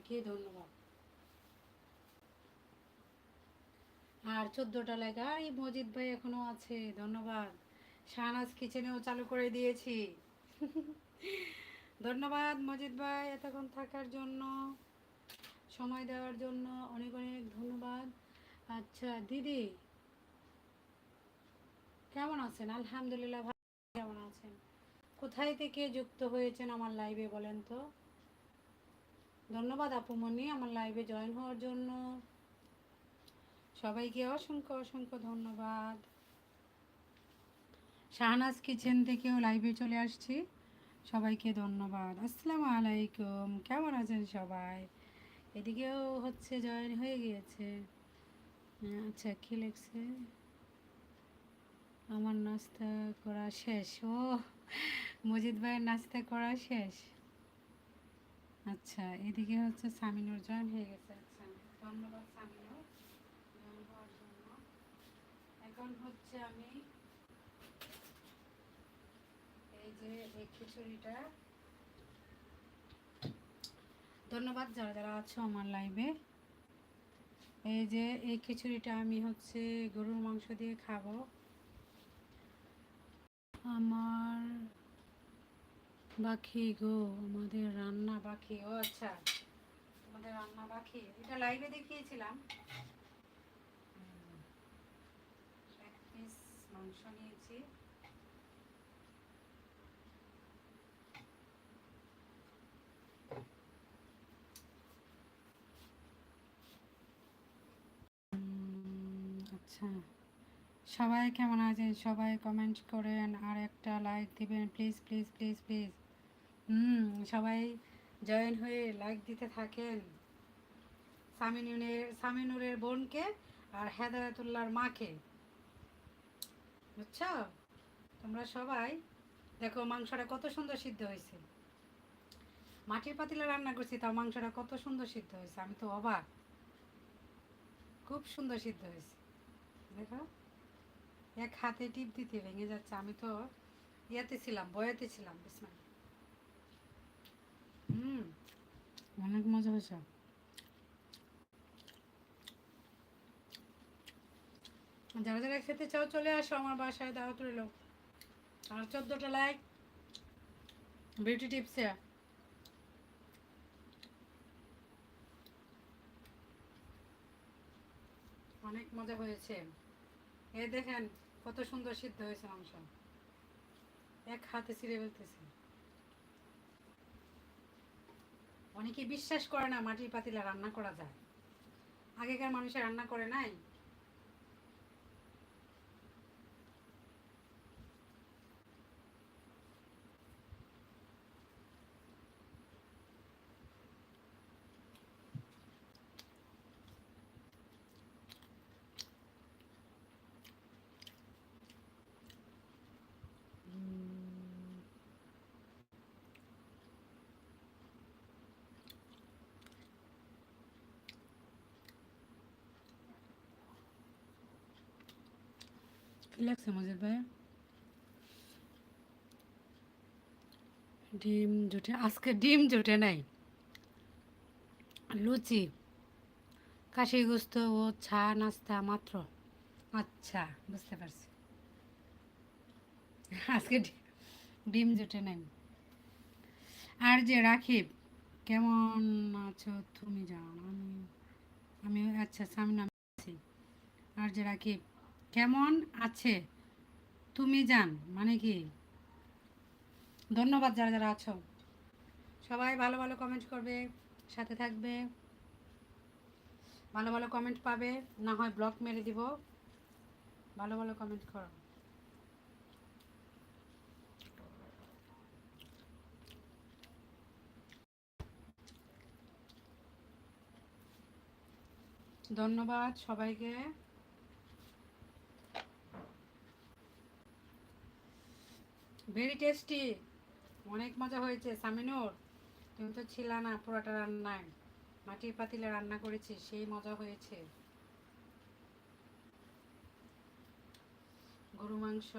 সবাইকে ধন্যবাদ। আর 14টা লাইক, আর এই মজিদ ভাই এখনো আছে, ধন্যবাদ। শাহনাজ কিচেনেও চালু করে দিয়েছি। ধন্যবাদ মজিদ ভাই এতক্ষণ থাকার জন্য, সময় দেওয়ার জন্য অনেক অনেক ধন্যবাদ। আচ্ছা দিদি কেমন আছেন? আলহামদুলিল্লাহ ভালো। কেমন আছেন? কোথায় থেকে যুক্ত হয়েছেন আমার লাইভে বলেন তো? ধন্যবাদ আপুমনি আমার লাইভে জয়েন হওয়ার জন্য। সবাইকে অসংখ্য অসংখ্য ধন্যবাদ। শাহনাজ কিচেন থেকেও লাইভে চলে আসছি, সবাইকে ধন্যবাদ। আসসালামু আলাইকুম, কেমন আছেন সবাই? এদিকেও হচ্ছে জয়েন হয়ে গিয়েছে। আচ্ছা কী লেখছে? আমার নাস্তা করা শেষ। ও মজিদ ভাইয়ের নাস্তা করা শেষ। আচ্ছা এদিকে হচ্ছে সামিনুর জয়েন হয়ে গেছে। আচ্ছা ধন্যবাদ সামিনুর জয়েন হওয়ার জন্য। এখন হচ্ছে আমি এই যে এই খিচুড়িটা, ধন্যবাদ যারা যারা আছো আমার লাইভে। এই যে এই খিচুড়িটা আমি হচ্ছে গরুর মাংস দিয়ে খাবো। আমার বাকি গো, আমাদের রান্না বাকি। ও আচ্ছা আমাদের রান্না বাকি, এটা লাইভে দেখিয়েছিলাম। এক পিস মাংস নিয়েছি। আচ্ছা সবাই কেমন আছেন? সবাই কমেন্ট করেন আর একটা লাইক দিবেন প্লিজ প্লিজ প্লিজ প্লিজ। সবাই জয়েন হয়ে লাইক দিতে থাকেন। সামিনুরের বোনকে আর হেদায়তুল্লাহর মাকে, বুঝছো? তোমরা সবাই দেখো মাংসটা কত সুন্দর সিদ্ধ হয়েছে। মাটির পাতিলে রান্না করছি তাও মাংসটা কত সুন্দর সিদ্ধ হয়েছে, আমি তো অবাক। খুব সুন্দর সিদ্ধ হয়েছে দেখো, এক হাতে টিপ দিতে ভেঙে যাচ্ছে। আমি তো ইয়াতে ছিলাম, বয়াতে ছিলাম। বিসমিল্লাহ। হুম অনেক মজা হয়েছে। যারা যারা খেতে চাও চলে আসো আমার বাসায়, দাওয়াত রইল। আর 14টা লাইক বিউটি টিপসে। অনেক মজা হয়েছে। এই দেখেন কত সুন্দর সিদ্ধ হয়েছে মাংস, এক হাতে ছিঁড়ে ফেলতেছে। অনেকে বিশ্বাস করে না মাটির পাতিলে রান্না করা যায়। আগেকার মানুষের রান্না করে নাই। কি লাগছে মজিদ ভাই? ডিম জুটে? আজকে ডিম জুটে নাই, লুচি কাশি গুস্ত ও চা নাস্তা মাত্র। আচ্ছা বুঝতে পারছি। আজকে ডিম জুটে নাই। আর যে রাখিব, কেমন আছো তুমি জান? আমি আচ্ছা সামনে আছি। আর যে রাকিব কেমন আছে তুমি জান মানে কি? ধন্যবাদ যারা যারা আছো, সবাই ভালো ভালো কমেন্ট করবে, সাথে থাকবে। ভালো ভালো কমেন্ট পাবে, না হয় ব্লক মেরে দিব। ভালো ভালো কমেন্ট করো। ধন্যবাদ সবাইকে। ভেরি টেস্টি, অনেক মজা হয়েছে সামিনুর। তুমি তো ছিলা না পুরোটা রান্নায়, মাটির পাতিলে রান্না করেছি, সেই মজা হয়েছে। গরু মাংস